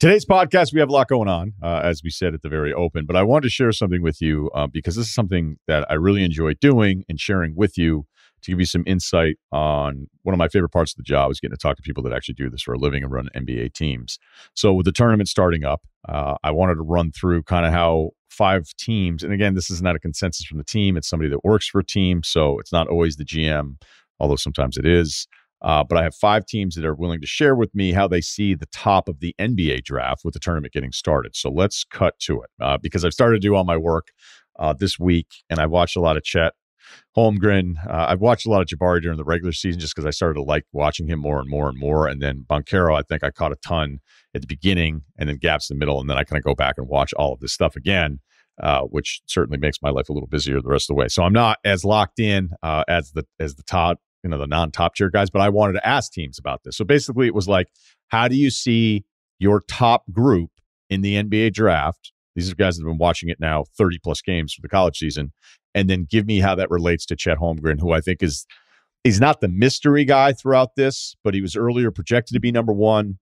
Today's podcast, we have a lot going on, as we said at the very open, but I wanted to share something with you because this is something that I really enjoy doing and sharing with you to give you some insight on one of my favorite parts of the job is getting to talk to people that actually do this for a living and run NBA teams. So with the tournament starting up, I wanted to run through kind of how 5 teams, and again, this is not a consensus from the team. It's somebody that works for a team, so it's not always the GM, although sometimes it is. But I have 5 teams that are willing to share with me how they see the top of the NBA draft with the tournament getting started. So let's cut to it because I've started to do all my work this week, and I've watched a lot of Chet Holmgren. I've watched a lot of Jabari during the regular season just because I started to like watching him more and more and more. And then Banchero, I think I caught a ton at the beginning and then gaps in the middle. And then I kind of go back and watch all of this stuff again, which certainly makes my life a little busier the rest of the way. So I'm not as locked in as the top, the non-top tier guys, but I wanted to ask teams about this. So basically it was like, how do you see your top group in the NBA draft? These are guys that have been watching it now 30 plus games for the college season. And then give me how that relates to Chet Holmgren, who I think he's not the mystery guy throughout this, but he was earlier projected to be number 1.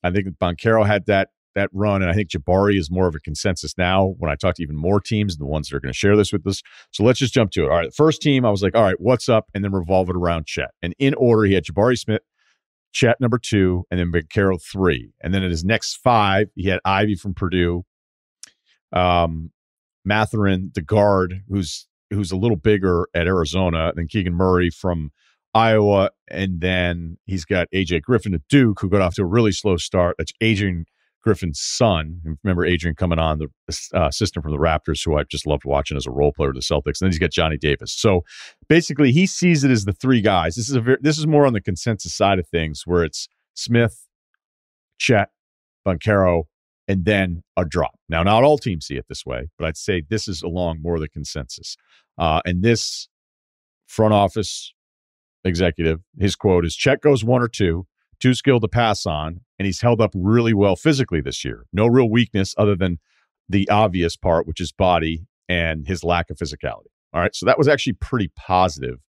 I think Banchero had that run, and I think Jabari is more of a consensus now when I talk to even more teams, the ones that are going to share this with us. So let's just jump to it. All right, the first team, I was like, all right, what's up? And then revolve it around Chet. And in order, he had Jabari Smith, Chet number 2, and then Banchero 3. And then in his next 5, he had Ivy from Purdue, Mathurin, the guard, who's a little bigger at Arizona, then Keegan Murray from Iowa, and then he's got A.J. Griffin at Duke, who got off to a really slow start. That's Adrian Griffin's son. Remember Adrian coming on, the assistant from the Raptors, who I've just loved watching as a role player with the Celtics. And then he's got Johnny Davis. So basically, he sees it as the 3 guys. This is more on the consensus side of things, where it's Smith, Chet, Banchero, and then a drop. Now, not all teams see it this way, but I'd say this is along more of the consensus. And this front office executive, his quote is, Chet goes 1 or 2, too skilled to pass on, and he's held up really well physically this year. No real weakness other than the obvious part, which is body and his lack of physicality. All right, so that was actually pretty positive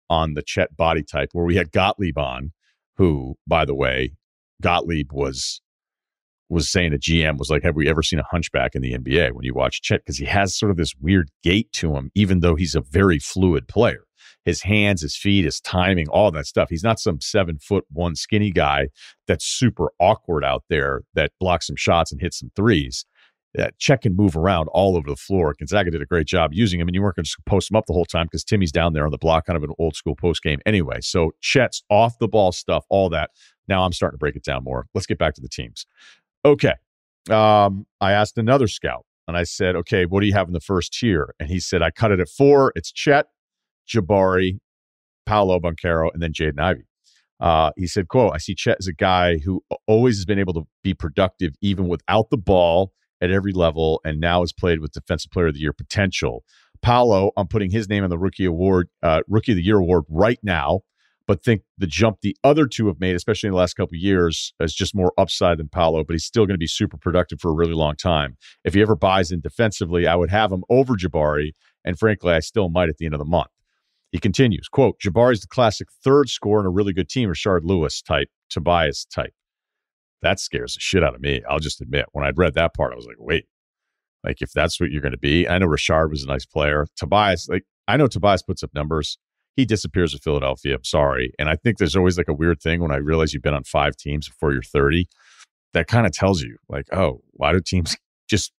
on the Chet body type, where we had Gottlieb on, who, by the way, Gottlieb was saying to GM was like, have we ever seen a hunchback in the NBA when you watch Chet? Because he has sort of this weird gait to him, even though he's a very fluid player. His hands, his feet, his timing, all that stuff. He's not some 7'1" skinny guy that's super awkward out there that blocks some shots and hits some threes. Chet can move around all over the floor. Gonzaga did a great job using him, and you weren't going to just post him up the whole time because Timmy's down there on the block, kind of an old school post game anyway. So Chet's off the ball stuff, all that. Now I'm starting to break it down more. Let's get back to the teams. Okay. I asked another scout and I said, okay, what do you have in the first tier? And he said, I cut it at 4. It's Chet, Jabari, Paolo Banchero, and then Jaden Ivey. He said, quote, I see Chet as a guy who always has been able to be productive even without the ball at every level, and now has played with Defensive Player of the Year potential. Paolo, I'm putting his name on the Rookie of the Year award right now, but think the jump the other 2 have made, especially in the last couple of years, is just more upside than Paolo, but he's still going to be super productive for a really long time. If he ever buys in defensively, I would have him over Jabari, and frankly, I still might at the end of the month. He continues, quote, Jabari's the classic 3rd scorer in a really good team, Rashard Lewis type, Tobias type. That scares the shit out of me. I'll just admit, when I'd read that part, I was like, wait, like if that's what you're going to be. I know Rashard was a nice player. Tobias, I know Tobias puts up numbers. He disappears with Philadelphia. I'm sorry. And I think there's always like a weird thing when I realize you've been on 5 teams before you're 30. That kind of tells you, like, oh, why do teams just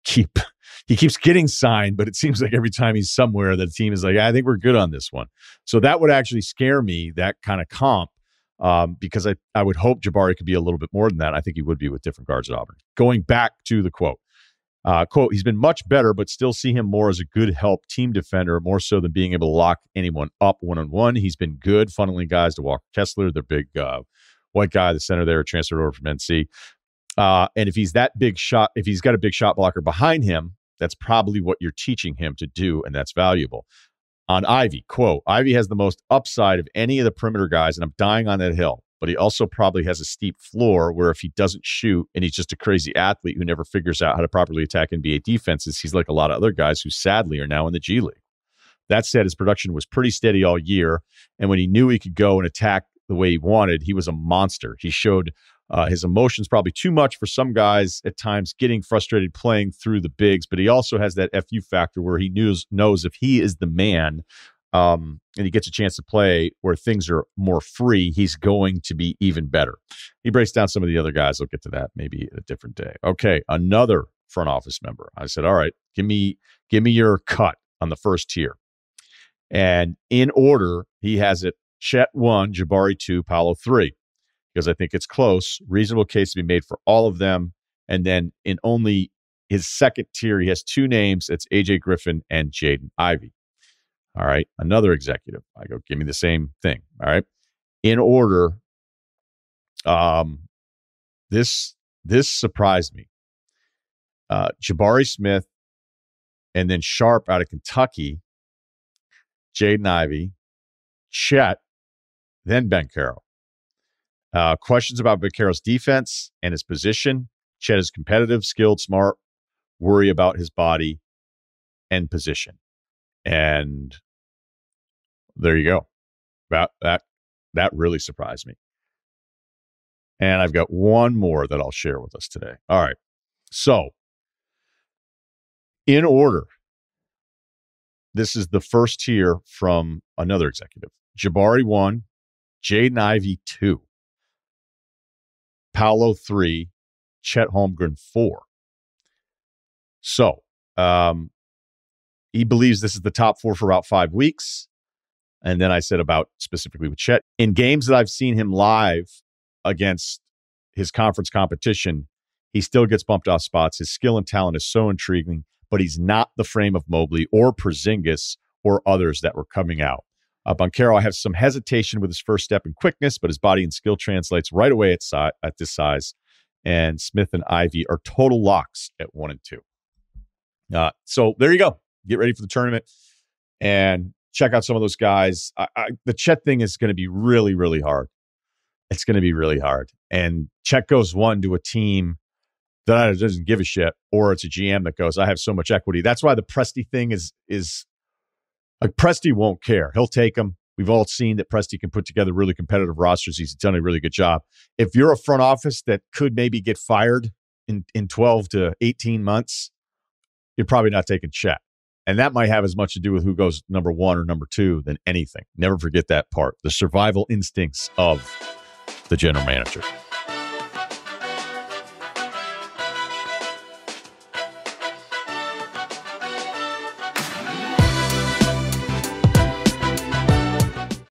he keeps getting signed, but it seems like every time he's somewhere, the team is like, I think we're good on this one. So that would actually scare me, that kind of comp, because I would hope Jabari could be a little bit more than that. I think he would be with different guards at Auburn. Going back to the quote, quote, he's been much better, but still see him more as a good help team defender, more so than being able to lock anyone up one-on-one. He's been good funneling guys to Walker Kessler, the big white guy, the center there, transferred over from NC. And if he's got a big shot blocker behind him, that's probably what you're teaching him to do, and that's valuable. On Ivy, quote, Ivy has the most upside of any of the perimeter guys, and I'm dying on that hill. But he also probably has a steep floor where if he doesn't shoot and he's just a crazy athlete who never figures out how to properly attack NBA defenses, he's like a lot of other guys who sadly are now in the G League. That said, his production was pretty steady all year. And when he knew he could go and attack the way he wanted, he was a monster. He showed His emotions probably too much for some guys at times, getting frustrated playing through the bigs, but he also has that FU factor where he knows if he is the man and he gets a chance to play where things are more free, he's going to be even better. He breaks down some of the other guys. I'll get to that maybe a different day. Okay, another front office member. I said, all right, give me your cut on the first tier. And in order, he has it Chet 1, Jabari 2, Paolo 3, because I think it's close. Reasonable case to be made for all of them. And then in only his second tier, he has 2 names. It's AJ Griffin and Jaden Ivey. All right, another executive. I go, give me the same thing. All right. In order, this surprised me. Jabari Smith and then Sharp out of Kentucky, Jaden Ivey, Chet, then Banchero. Questions about Banchero's defense and his position. Chet is competitive, skilled, smart, worry about his body and position. And there you go. That really surprised me. And I've got one more that I'll share with us today. All right. So, in order, this is the first tier from another executive. Jabari 1, Jaden Ivey 2, Paolo 3, Chet Holmgren 4. So, he believes this is the top 4 for about 5 weeks. And then I said about specifically with Chet. In games that I've seen him live against his conference competition, he still gets bumped off spots. His skill and talent is so intriguing, but he's not the frame of Mobley or Porzingis or others that were coming out. Banchero, I have some hesitation with his first step and quickness, but his body and skill translates right away at this size. And Smith and Ivey are total locks at 1 and 2. So there you go. Get ready for the tournament and check out some of those guys. The Chet thing is going to be really, really hard. It's going to be really hard. And Chet goes 1 to a team that doesn't give a shit, or it's a GM that goes, I have so much equity. That's why the Presti thing is like Presti won't care. He'll take them. We've all seen that Presti can put together really competitive rosters. He's done a really good job. If you're a front office that could maybe get fired in 12 to 18 months, you're probably not taking Chet. And that might have as much to do with who goes number 1 or number 2 than anything. Never forget that part. The survival instincts of the general manager.